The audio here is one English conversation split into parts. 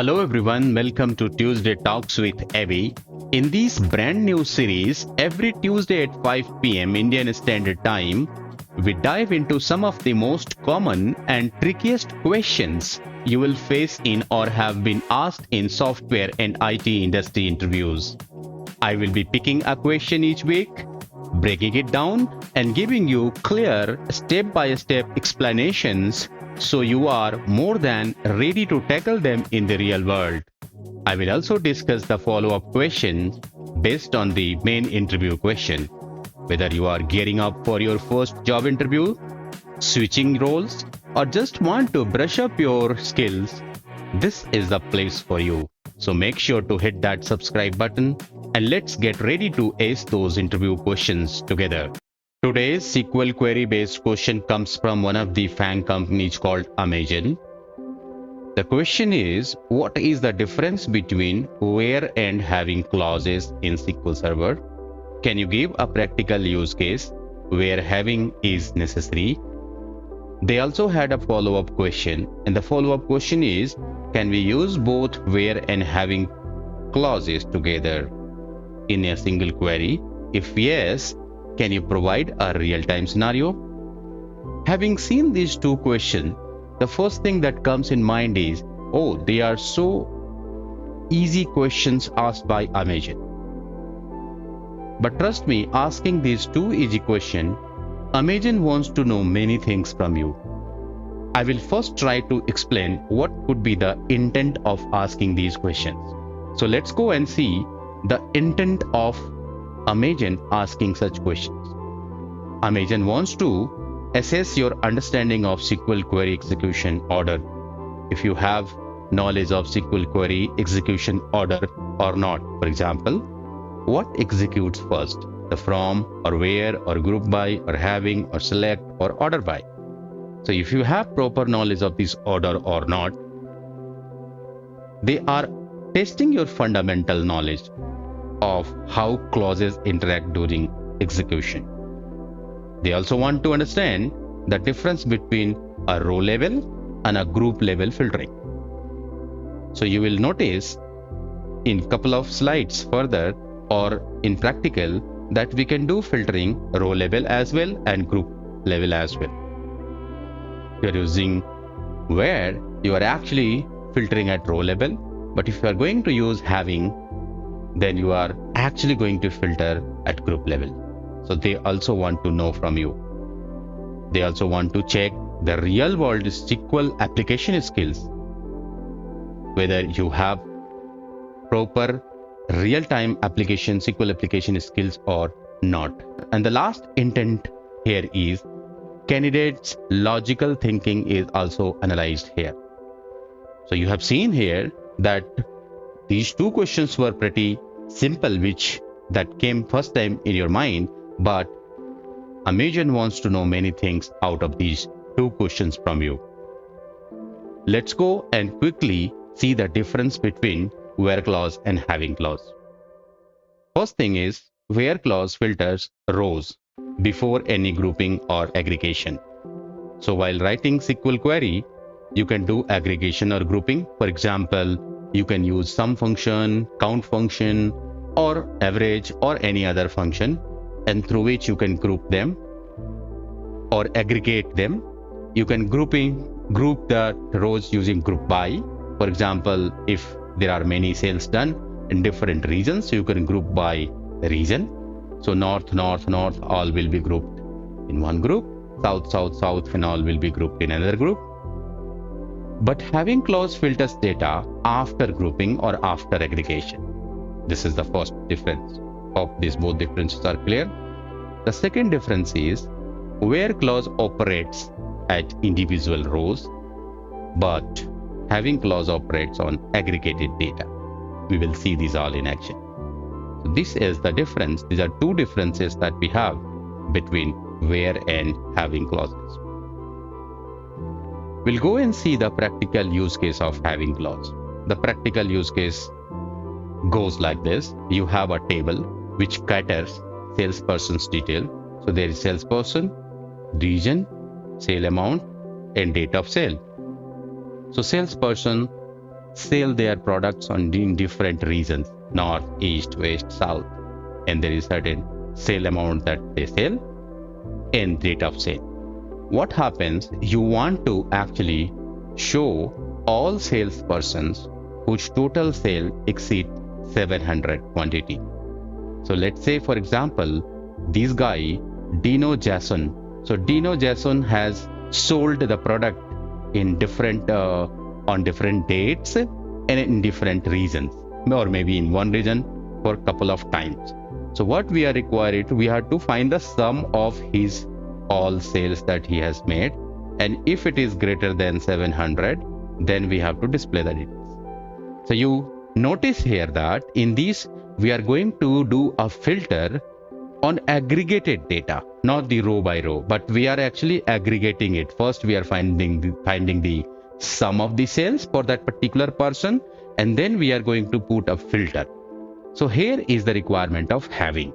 Hello everyone, welcome to Tuesday Talks with Abby. In this brand new series, every Tuesday at 5 p.m. Indian Standard Time, we dive into some of the most common and trickiest questions you will face in or have been asked in software and IT industry interviews. I will be picking a question each week, breaking it down, and giving you clear step-by-step explanations so you are more than ready to tackle them in the real world. I will also discuss the follow-up questions based on the main interview question. Whether you are gearing up for your first job interview, switching roles, or just want to brush up your skills, this is the place for you. So make sure to hit that subscribe button and let's get ready to ace those interview questions together. Today's SQL query based question comes from one of the FAANG companies called Amazon. The question is, what is the difference between where and having clauses in SQL Server? Can you give a practical use case where having is necessary? They also had a follow-up question, and the follow-up question is, can we use both where and having clauses together in a single query? If yes, can you provide a real-time scenario? Having seen these two questions, the first thing that comes in mind is, oh, they are so easy questions asked by Amazon. But trust me, asking these two easy questions, Amazon wants to know many things from you. I will first try to explain what could be the intent of asking these questions. So let's go and see the intent of Amazon asking such questions. Amazon wants to assess your understanding of SQL query execution order. If you have knowledge of SQL query execution order or not. For example, what executes first? The from or where or group by or having or select or order by. So if you have proper knowledge of this order or not, they are testing your fundamental knowledge of how clauses interact during execution. They also want to understand the difference between a row level and a group level filtering. So you will notice in couple of slides further or in practical that we can do filtering row level as well and group level as well. You are using where you are actually filtering at row level, but if you are going to use having, then you are actually going to filter at group level. So they also want to know from you. They also want to check the real world SQL application skills, whether you have proper real-time application, SQL application skills or not. And the last intent here is candidates' logical thinking is also analyzed here. So you have seen here that these two questions were pretty simple, which that came first time in your mind, but Amazon wants to know many things out of these two questions from you. Let's go and quickly see the difference between where clause and having clause. First thing is, where clause filters rows before any grouping or aggregation. So while writing SQL query, you can do aggregation or grouping. For example, you can use sum function, count function, or average or any other function, and through which you can group them or aggregate them. You can group the rows using group by. For example, if there are many sales done in different regions, you can group by region. So north, north, north, all will be grouped in one group. South, south, south, and all will be grouped in another group. But having clause filters data after grouping or after aggregation. This is the first difference. Hope these both differences are clear. The second difference is where clause operates at individual rows, but having clause operates on aggregated data. We will see these all in action. So this is the difference. These are two differences that we have between where and having clauses. We'll go and see the practical use case of having clause. The practical use case goes like this. You have a table which caters salesperson's detail. So there is salesperson, region, sale amount, and date of sale. So salesperson sell their products in different regions, north, east, west, south, and there is certain sale amount that they sell and date of sale. What happens, you want to actually show all salespersons whose total sale exceed 700 quantity. So let's say, for example, this guy Dino Jason. So Dino Jason has sold the product in different on different dates and in different regions, or maybe in one region for a couple of times. So what we are required, we have to find the sum of his all sales that he has made, and if it is greater than 700, then we have to display the details. So you notice here that in this we are going to do a filter on aggregated data, not the row by row, but we are actually aggregating it. First we are finding the sum of the sales for that particular person, and then we are going to put a filter. So here is the requirement of having.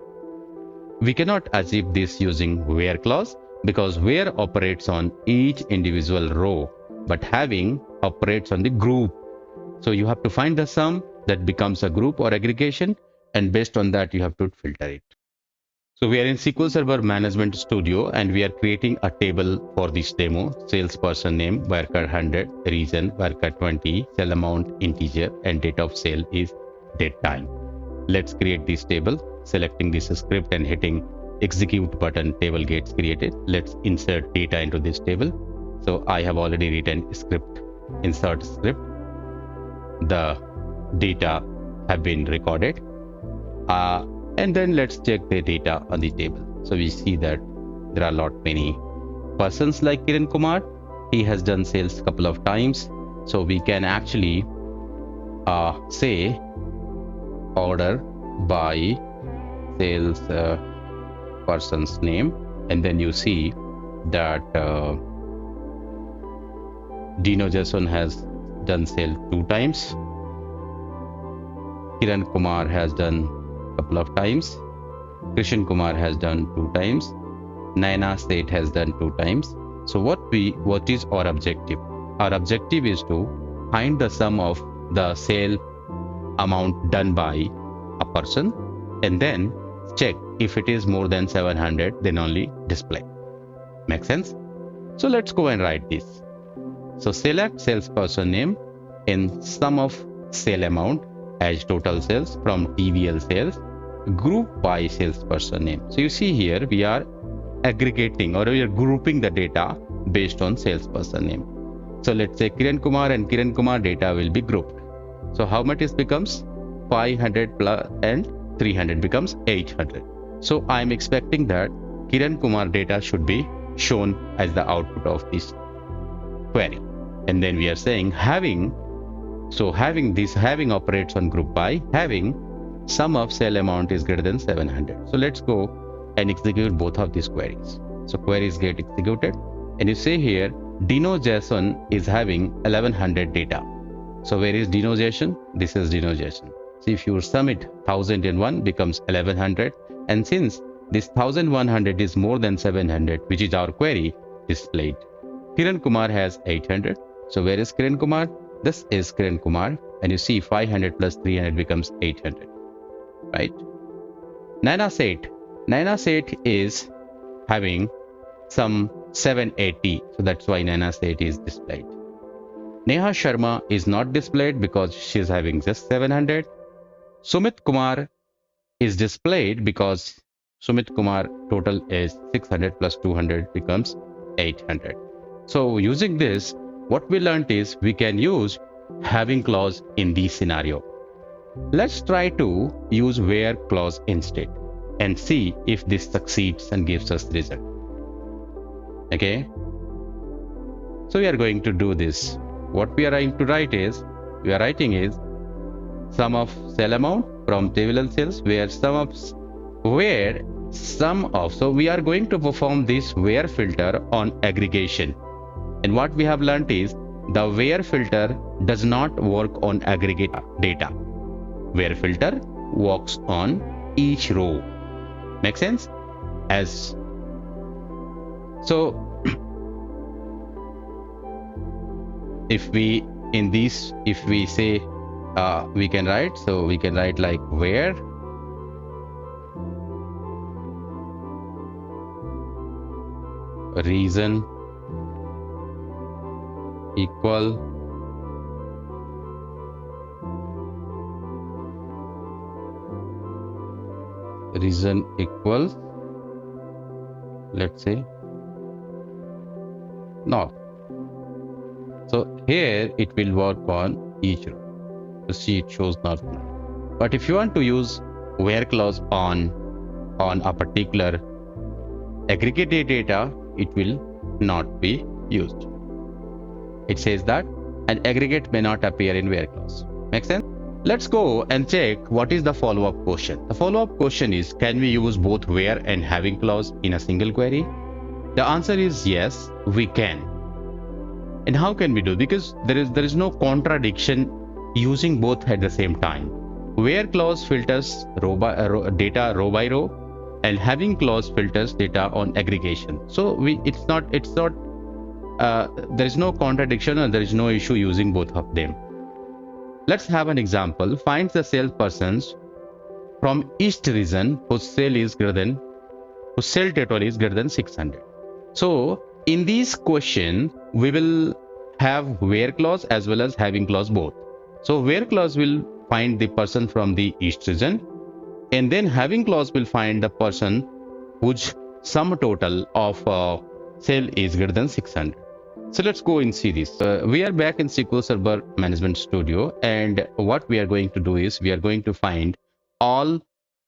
We cannot achieve this using where clause, because where operates on each individual row, but having operates on the group. So you have to find the sum that becomes a group or aggregation, and based on that you have to filter it. So we are in SQL Server Management Studio, and we are creating a table for this demo. Salesperson name varchar 100, region varchar 20, sell amount integer, and date of sale is date time. Let's create this table. Selecting this script and hitting execute button, table gets created. Let's insert data into this table. So I have already written script, insert script. The data have been recorded, and then let's check the data on the table. So we see that there are many persons like Kiran Kumar. He has done sales a couple of times, so we can actually say order by sales person's name, and then you see that Dino Jason has done sale 2 times, Kiran Kumar has done a couple of times, Krishan Kumar has done 2 times, Naina Seth has done 2 times. So what is our objective? Our objective is to find the sum of the sale amount done by a person, and then check if it is more than 700, then only display. Make sense? So let's go and write this. So select salesperson name in sum of sale amount as total sales from TVL sales, group by salesperson name. So you see here we are aggregating, or we are grouping the data based on salesperson name. So let's say Kiran Kumar and Kiran Kumar data will be grouped. So how much it becomes? 500 plus and 300 becomes 800. So I'm expecting that Kiran Kumar data should be shown as the output of this query. And then we are saying having. So having operates on group by having sum of sale amount is greater than 700. So let's go and execute both of these queries. So queries get executed, and you say here Dino Jason is having 1100 data. So where is Dino Jason? This is Dino Jason. So if you sum it, 1001 becomes 1100, and since this 1100 is more than 700, which is our query, displayed. Kiran Kumar has 800. So where is Kiran Kumar? This is Kiran Kumar, and you see 500 plus 300 becomes 800, right? Naina Seth is having some 780, so that's why Naina Seth is displayed. Neha Sharma is not displayed because she is having just 700. Sumit Kumar is displayed because Sumit Kumar total is 600 plus 200 becomes 800. So using this, what we learned is we can use having clause in this scenario. Let's try to use where clause instead and see if this succeeds and gives us the result. Okay. So we are going to do this. What we are going to write is, sum of sale amount from table sales where so we are going to perform this where filter on aggregation. And what we have learned is the where filter does not work on aggregate data. Where filter works on each row. Make sense? So if we in these, if we say we can write, so we can write like where reason equal reason equals, let's say, not. So here it will work on each row. You see it shows not. But if you want to use where clause on a particular aggregated data, it will not be used. It says that an aggregate may not appear in where clause. Make sense? Let's go and check what is the follow-up question. The follow-up question is, can we use both where and having clause in a single query? The answer is yes, we can. And how can we do? Because there is no contradiction using both at the same time. Where clause filters data row by row, and having clause filters data on aggregation. So there is no contradiction and there is no issue using both of them. Let's have an example. Find the salespersons from each region whose sale total is greater than 600. So in this question, we will have where clause as well as having clause both. So where clause will find the person from the east region, and then having clause will find the person whose sum total of sale is greater than 600. So let's go and see this. We are back in SQL Server Management Studio, and what we are going to do is we are going to find all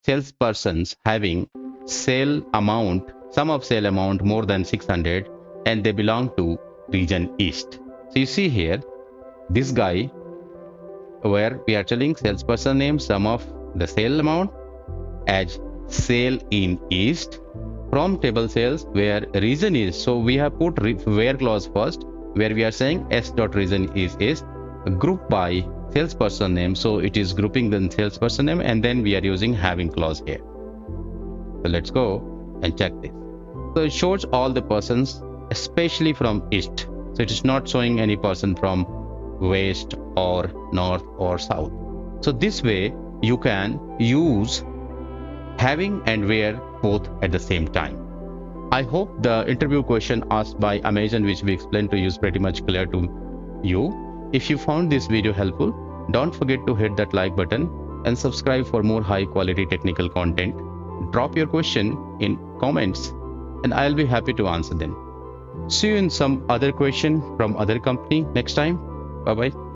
salespersons having sale amount, sum of sale amount more than 600, and they belong to region East. So you see here, this guy, where we are telling salesperson name, sum of the sale amount as sale in East, from table sales where region is. So we have put where clause first, where we are saying s dot region is group by salesperson name. So it is grouping the salesperson name, and then we are using having clause here. So let's go and check this. So it shows all the persons, especially from East. So it is not showing any person from West or North or South. So this way you can use having and where both at the same time. I hope the interview question asked by Amazon, which we explained to you, is pretty much clear to you. If you found this video helpful, don't forget to hit that like button and subscribe for more high quality technical content. Drop your question in comments and I'll be happy to answer them. See you in some other question from other company next time. Bye bye.